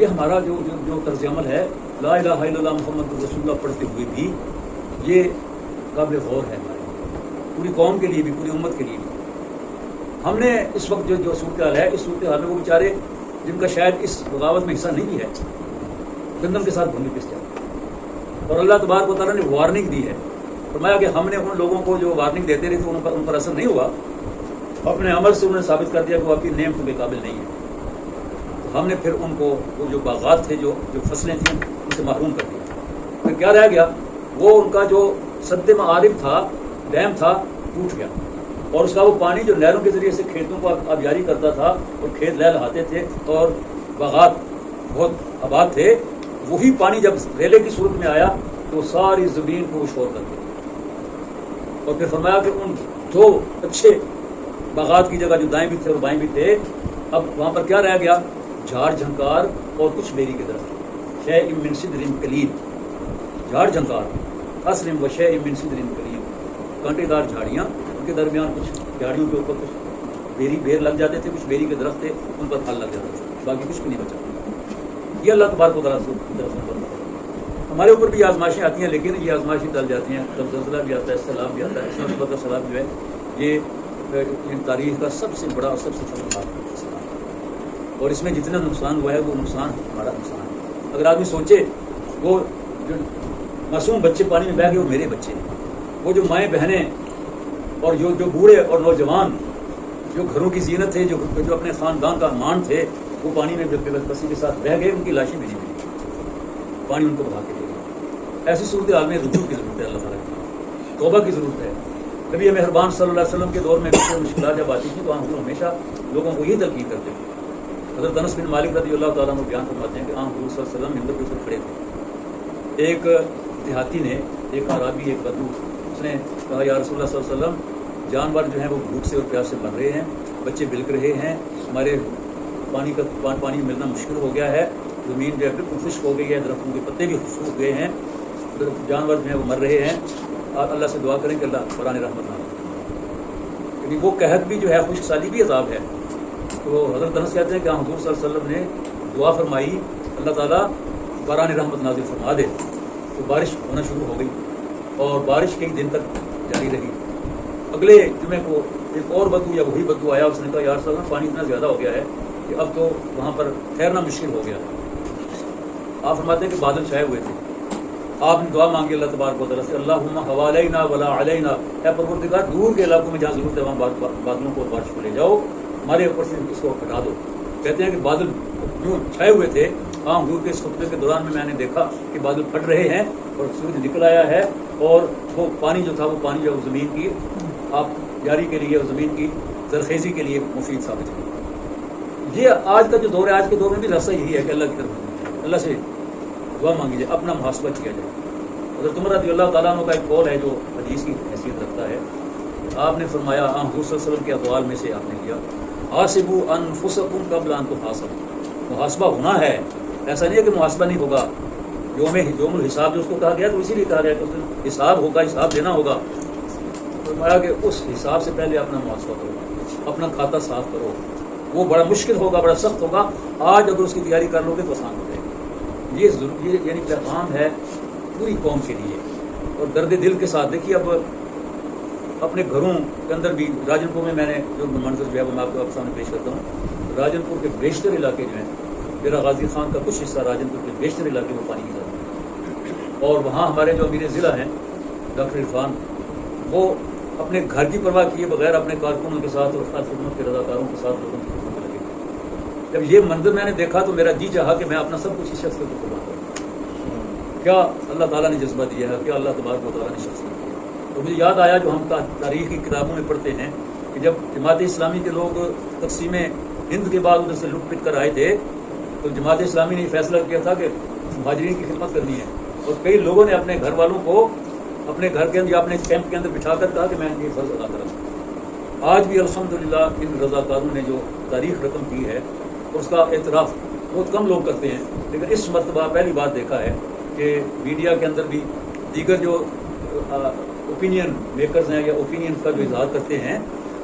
یہ ہمارا جو طرز عمل ہے لا الہ الا اللہ محمد رسول اللہ پڑھتے ہوئے بھی یہ قابل غور ہے ہمارے پوری قوم کے لیے بھی، پوری امت کے لیے بھی۔ ہم نے اس وقت جو صورتحال ہے، اس صورتحال میں وہ بیچارے جن کا شاید اس بغاوت میں حصہ نہیں بھی ہے، گندم کے ساتھ بھونی پس جاتے، اور اللہ تبارک و تعالیٰ نے وارننگ دی ہے، فرمایا کہ ہم نے ان لوگوں کو جو وارننگ دیتے رہے تو ان پر اثر نہیں ہوا، اپنے عمل سے انہیں ثابت کر دیا کہ وہ آپ کی نعمتوں کے قابل نہیں ہے، تو ہم نے پھر ان کو وہ جو باغات تھے، جو فصلیں تھیں، ان سے محروم کر دیا۔ پھر کیا رہ گیا؟ وہ ان کا جو سد معارف تھا، ڈیم تھا، ٹوٹ گیا، اور اس کا وہ پانی جو نہروں کے ذریعے سے کھیتوں کو آبیاری کرتا تھا اور کھیت لہلہاتے تھے اور باغات بہت آباد تھے، وہی پانی جب ریلے کی صورت میں آیا تو ساری زمین کو شور کر دیا، اور پھر فرمایا کہ ان دو اچھے باغات کی جگہ جو دائیں بھی تھے اور بائیں بھی تھے، اب وہاں پر کیا رہ گیا؟ جھاڑ جھنکار اور کچھ بیری کے درخت، شیء من سدر قلیل، جھاڑ جھنکار، اصرم و شیء من سدر قلیل، کانٹے دار جھاڑیاں، ان کے درمیان کچھ جھاڑیوں کے اوپر کچھ بیر لگ جاتے تھے، کچھ بیری کے درخت تھے، ان پر پھل لگ جاتے تھے، باقی کچھ بھی نہیں بچا۔ یہ اللہ تبارک و تعالیٰ کی طرف سے ہمارے اوپر بھی آزمائشیں آتی ہیں، لیکن یہ آزمائشیں ٹل جاتی ہیں، جب زلزلہ بھی آتا ہے، سیلاب بھی آتا ہے۔ اس وقت کا سیلاب جو ہے یہ تاریخ کا سب سے بڑا اور سب سے خطرناک سیلاب ہے، اور اس میں جتنا نقصان ہوا ہے وہ نقصان ہمارا نقصان ہے۔ اگر آدمی سوچے وہ جو معصوم بچے پانی میں بہہ گئے وہ میرے بچے ہیں، وہ جو مائیں بہنیں اور جو بوڑھے اور نوجوان جو گھروں کی زینت تھے، جو اپنے خاندان کا مان تھے، وہ پانی میں بے بسی کے ساتھ بہہ گئے، ان کی لاشیں بھی نہیں ملی، پانی ان کو بہا کے لے گیا۔ ایسی صورتحال میں رجوع کی ضرورت ہے، اللہ تعالیٰ کی توبہ کی ضرورت ہے۔ نبی مہربان صلی اللہ علیہ وسلم کے دور میں مشکلات جب آتی تھی تو ہم ہمیشہ لوگوں کو یہ تلقین کرتے تھے۔ حضرت انس بن مالک رضی اللہ تعالیٰ عنہ بیان فرماتے ہیں کہ حضور صلی اللہ علیہ وسلم منبر کے اوپر کھڑے تھے، ایک دیہاتی نے، ایک عربی، ایک بدو، اس نے کہا یا رسول اللہ صلی اللہ علیہ وسلم، جانور جو ہیں وہ بھوک سے اور پیاس سے مر رہے ہیں، بچے بلک رہے ہیں، ہمارے پانی ملنا مشکل ہو گیا ہے، زمین جو ہے بالکل خشک ہو گئی ہے، درختوں کے پتے بھی خشک ہو گئے ہیں، جانور جو ہیں وہ مر رہے ہیں، آپ اللہ سے دعا کریں کہ اللہ قرآن رحمت نہ ہو، کیونکہ وہ قحط بھی جو ہے، خشک سالی بھی عذاب ہے۔ تو حضرت انس کہتے ہیں کہ حضور صلی اللہ علیہ وسلم نے دعا فرمائی، اللہ تعالیٰ قرآن رحمت نازل فرما دے، تو بارش ہونا شروع ہو گئی، اور بارش کئی دن تک جاری رہی۔ اگلے جمعے کو ایک اور بدو یا وہی بدو آیا، اس نے کہا یا رسول اللہ پانی اتنا زیادہ ہو گیا ہے کہ اب تو وہاں پر ٹھہرنا مشکل ہو گیا ہے۔ آپ فرماتے ہیں کہ بادل چھائے ہوئے تھے، آپ نے دعا مانگی اللہ تبارک و تعالیٰ سے، اللہم حوالینا ولا علینا، اے پروردگار دور کے علاقوں میں جہاں ضرورت ہے وہاں بادلوں کو بارش کو لے جاؤ، ہمارے اوپر سے اس کو ہٹا دو۔ کہتے ہیں کہ بادل جو چھائے ہوئے تھے، حضور کے اس خطبے کے دوران میں نے دیکھا کہ بادل پھٹ رہے ہیں اور سورج نکل آیا ہے، اور وہ پانی جو تھا، وہ پانی جو زمین کی آپ جاری کے لیے اور زمین کی زرخیزی کے لیے مفید ثابت ہے۔ یہ آج کا جو دور ہے، آج کے دور میں بھی راستہ یہی ہے کہ اللہ کی طرف اللہ سے دعا مانگی جائے، اپنا محاسبہ کیا جائے۔ حضرت عمر رضی اللہ تعالیٰ عنہ کا ایک قول ہے جو حدیث کی حیثیت رکھتا ہے، آپ نے فرمایا، حضور صلی اللہ علیہ وسلم کے اقوال میں سے آپ نے کیا، حاسبوا انفسکم قبل ان تحاسبوا، محاسبہ ہونا ہے، ایسا نہیں ہے کہ محاسبہ نہیں ہوگا۔ یوم الحساب جو اس کو کہا گیا تو اسی لیے کہا گیا کہ اس دن حساب ہوگا، حساب دینا ہوگا۔ فرمایا کہ اس حساب سے پہلے اپنا محاسبہ کرو، اپنا کھاتا صاف کرو، وہ بڑا مشکل ہوگا، بڑا سخت ہوگا، آج اگر اس کی تیاری کر لو گے تو آسان ہو جائے گی۔ یہ یعنی پیغام ہے پوری قوم کے لیے، اور درد دل کے ساتھ دیکھیے اب اپنے گھروں کے اندر بھی، راجن پور میں نے جو منظر جو ہے وہ میں آپ کو سامنے پیش کرتا ہوں، راجن پور کے بیشتر علاقے جو ہیں، ڈیرہ غازی خان کا کچھ حصہ راجن پور کے بیشتر علاقے میں پانی کی ضرورت ہے، اور وہاں ہمارے جو امیر ضلع ہیں ڈاکٹر عرفان، وہ اپنے گھر کی پرواہ کیے بغیر اپنے کارکنوں کے ساتھ اور خدمت کے رضاکاروں کے ساتھ لوگوں کی خدمت میں لگے۔ جب یہ منظر میں نے دیکھا تو میرا جی چاہا کہ میں اپنا سب کچھ اس شخص کے اوپر قربان کروں۔ کیا اللہ تعالیٰ نے جذبہ دیا ہے، کیا اللہ تبارک و تعالیٰ نے شخصیت دی ہے۔ تو مجھے یاد آیا جو ہم تاریخ کی کتابوں میں پڑھتے ہیں کہ جب جماعت اسلامی کے لوگ تقسیم ہند کے بعد ادھر سے لٹ پٹ کر آئے تھے، تو جماعت اسلامی نے یہ فیصلہ کیا تھا کہ مہاجرین کی خدمت کرنی ہے، اور کئی لوگوں نے اپنے گھر والوں کو اپنے گھر کے اندر یا اپنے کیمپ کے اندر بٹھا کر کہا کہ میں یہ فرض ادا کروں۔ آج بھی الحمدللہ ان رضاکاروں نے جو تاریخ رقم کی ہے اس کا اعتراف بہت کم لوگ کرتے ہیں، لیکن اس مرتبہ پہلی بار دیکھا ہے کہ میڈیا کے اندر بھی دیگر جو اوپینین میکرز ہیں یا اوپینین کا جو اظہار کرتے ہیں،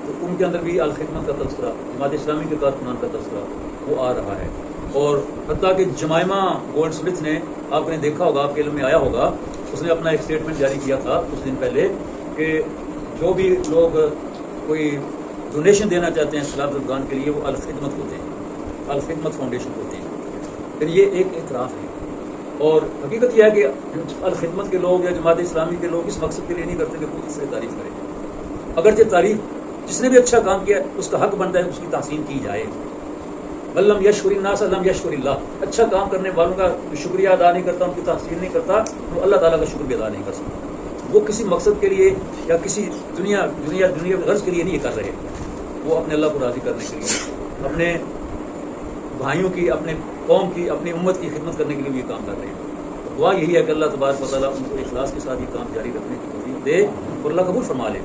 تو ان کے اندر بھی الخدمت کا تذکرہ، جماعت اسلامی کے کارکنان کا تذکرہ وہ آ رہا ہے، اور حتیٰ کہ جمائمہ گولڈ سمتھ نے، آپ نے دیکھا ہوگا، آپ کے علم میں آیا ہوگا، اس نے اپنا ایک اسٹیٹمنٹ جاری کیا تھا کچھ دن پہلے کہ جو بھی لوگ کوئی ڈونیشن دینا چاہتے ہیں خلافت افغان کے لیے وہ الخدمت ہوتے ہیں، الخدمت فاؤنڈیشن ہوتے ہیں. پھر یہ ایک اعتراف ہے. اور حقیقت یہ ہے کہ الخدمت کے لوگ یا جماعت اسلامی کے لوگ اس مقصد کے لیے نہیں کرتے کہ خود اس سے تعریف کریں. اگرچہ تعریف جس نے بھی اچھا کام کیا اس کا حق بنتا ہے اس کی تحسین کی جائے. ولم یشکر الناس لم یشکر اللہ. اچھا کام کرنے والوں کا شکریہ ادا نہیں کرتا، ان کی تحسین نہیں کرتا، تو اللہ تعالیٰ کا شکر بھی ادا نہیں کر سکتا. وہ کسی مقصد کے لیے یا کسی دنیا غرض کے لیے نہیں کر رہے، وہ اپنے اللہ کو راضی کرنے کے لیے، اپنے بھائیوں کی، اپنے قوم کی، اپنی امت کی خدمت کرنے کے لیے بھی یہ کام کر رہے ہیں. دعا یہی ہے کہ اللہ تبارک و تعالیٰ ان کو اخلاص کے ساتھ یہ کام جاری رکھنے کی توفیق دے اور اللہ قبول فرما لے.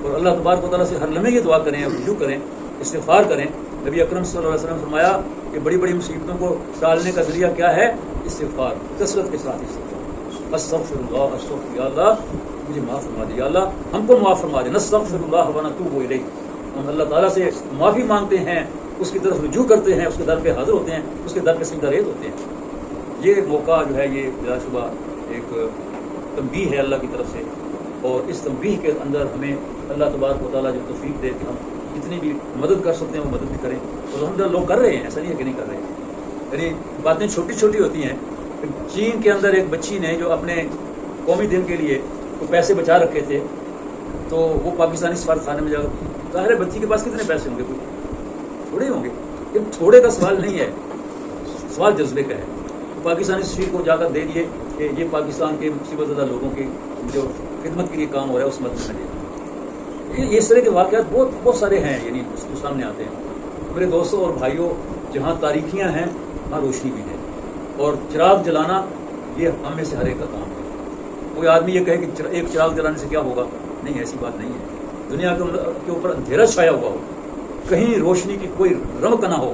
اور اللہ تبارک و تعالیٰ سے ہر لمحے یہ دعا کریں، رجوع کریں، استغفار کریں. نبی اکرم صلی اللہ علیہ وسلم نے فرمایا کہ بڑی بڑی مصیبتوں کو ٹالنے کا ذریعہ کیا ہے؟ استغفار، کثرت کے ساتھ استغفار. استغفر اللہ، استغفر یا اللہ، مجھے معاف فرما دے، یا اللہ ہم کو معاف فرما دے. نستغفر اللہ ونتوب الیہ. ہم اللہ تعالیٰ سے معافی مانگتے ہیں، اس کی طرف رجوع کرتے ہیں، اس کے در پہ حاضر ہوتے ہیں، اس کے در پہ سجدہ ریز ہوتے ہیں. یہ موقع جو ہے یہ بلا شبہ ایک تنبیہ ہے اللہ کی طرف سے، اور اس تنبیہ کے اندر ہمیں اللہ تبارک و تعالیٰ جو توفیق دے کہ ہم جتنی بھی مدد کر سکتے ہیں وہ مدد بھی کریں. اور الحمدللہ لوگ کر رہے ہیں، ایسا نہیں ہے کہ نہیں کر رہے ہیں. یعنی باتیں چھوٹی چھوٹی ہوتی ہیں. چین کے اندر ایک بچی نے جو اپنے قومی دن کے لیے وہ پیسے بچا رکھے تھے، تو وہ پاکستانی سفارت خانے میں جا کر، ظاہر ہے بچی کے پاس کتنے پیسے ہوں گے؟ کوئی تھوڑے ہوں گے. یہ تھوڑے کا سوال نہیں ہے، سوال جذبے کا ہے. پاکستانی سفیر کو جا کر دے دیے کہ یہ پاکستان کے مصیبت زدہ لوگوں کی جو خدمت کے لیے کام ہو رہا ہے اس مدد میں دے. اس طرح کے واقعات بہت سارے ہیں، یعنی سامنے آتے ہیں. میرے دوستوں اور بھائیوں، جہاں تاریکیاں ہیں وہاں روشنی بھی ہے، اور چراغ جلانا یہ ہم میں سے ہر ایک کا کام ہے. کوئی آدمی یہ کہے کہ ایک چراغ جلانے سے کیا ہوگا، نہیں، ایسی بات نہیں ہے. دنیا کے اوپر اندھیرا چھایا ہوا ہو، کہیں روشنی کی کوئی رمق نہ ہو،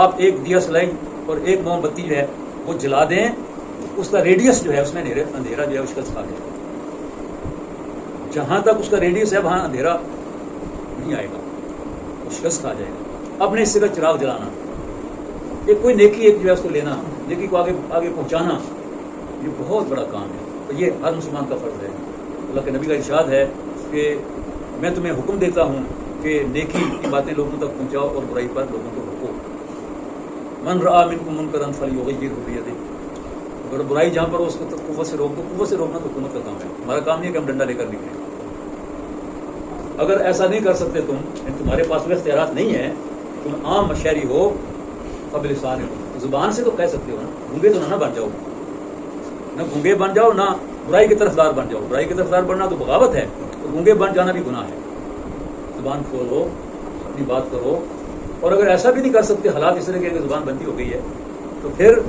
آپ ایک دیا سلائیں اور ایک موم بتی جو ہے وہ جلا دیں، اس کا ریڈیس جو ہے اس میں اندھیرا جو ہے اس کا کھا جائے گا. جہاں تک اس کا ریڈیس ہے وہاں اندھیرا نہیں آئے گا، وہ شکست کھا جائے گا. اپنے حصے کا چراغ جلانا، ایک کوئی نیکی ایک جو ہے اس کو لینا، نیکی کو آگے پہنچانا، یہ بہت بڑا کام ہے. تو یہ ہر مسلمان کا فرض ہے. اللہ کے نبی کا ارشاد ہے کہ میں تمہیں حکم دیتا ہوں کہ نیکی کی باتیں لوگوں تک پہنچاؤ اور برائی پر لوگوں کو روکو. من رآ منکم منکرا فلیغیرہ بیدہ. اگر برائی جہاں پر اس کو قوت سے روک دو. قوت سے روکنا تو حکومت کا کام ہے. ہمارا کام نہیں ہے کہ ہم ڈنڈا لے کر نکلیں. اگر ایسا نہیں کر سکتے تمہارے پاس وہ اختیارات نہیں ہیں، تم عام شہری ہو، فبلسان ہے، زبان سے تو کہہ سکتے ہو نا. گونگے تو نہ بن جاؤ، نہ گونگے بن جاؤ، نہ برائی کی طرفدار بن جاؤ. برائی کی طرفدار بننا تو بغاوت ہے، اور گونگے بن جانا بھی گناہ ہے. زبان کھولو، اپنی بات کرو. اور اگر ایسا بھی نہیں کر سکتے، حالات اس طرح کے زبان بندی ہو گئی ہے، تو پھر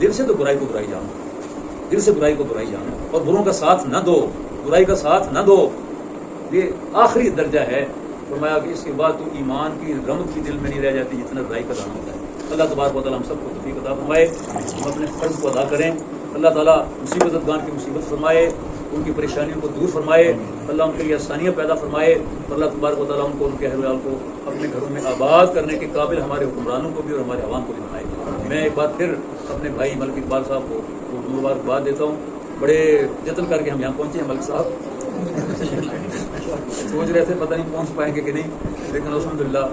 دل سے تو برائی کو برائی جانو، دل سے برائی کو برائی جانو، اور بروں کا ساتھ نہ دو، برائی کا ساتھ نہ دو. یہ آخری درجہ ہے. فرمایا کہ اس کے بعد تو ایمان کی رمق بھی دل میں نہیں رہ جاتی جتنا رائی کا دانہ ہوتا ہے. اللہ تبارک و تعالیٰ ہم سب کو توفیق عطا فرمائے، ہم اپنے فرض کو ادا کریں. اللہ تعالیٰ مصیبت افغان کی مصیبت فرمائے، ان کی پریشانیوں کو دور فرمائے. اللہ ان کے لیے آسانیاں پیدا فرمائے. اللہ تبارک و تعالیٰ ان کو، ان کے اہل ویال کو اپنے گھروں میں آباد کرنے کے قابل ہمارے حکمرانوں کو بھی اور ہمارے عوام کو بھی بنائے. میں ایک بار پھر اپنے بھائی ملک اقبال صاحب کو مبارکباد دیتا ہوں. بڑے جتن کر کے ہم یہاں پہنچے ہیں. ملک صاحب سوچ رہے تھے پتہ نہیں پہنچ پائیں گے کہ نہیں، لیکن الحمدللہ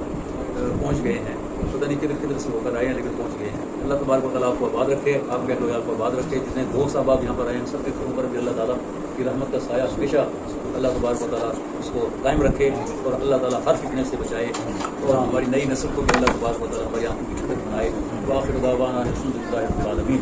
پہنچ گئے ہیں. پتہ نہیں کدھر سے ہو کر آئے ہیں، لیکن پہنچ گئے ہیں. اللہ تبارک و تعالیٰ آپ کو آباد رکھے، آپ کے اہل کو آباد رکھے. جتنے دوست صاحب آپ یہاں پر آئے ہیں سب کے گھروں پر بھی اللہ تعالیٰ کی رحمت کا سایہ ہمیشہ اللہ تبارک و تعالیٰ اس کو قائم رکھے، اور اللہ تعالیٰ ہر فتنے سے بچائے، اور ہماری نئی نسل کو بھی اللہ تبارک و تعالیٰ ہماری آنکھوں کی ٹھنڈک بنائے. وآخر دعوانا الحمدللہ رب العالمین.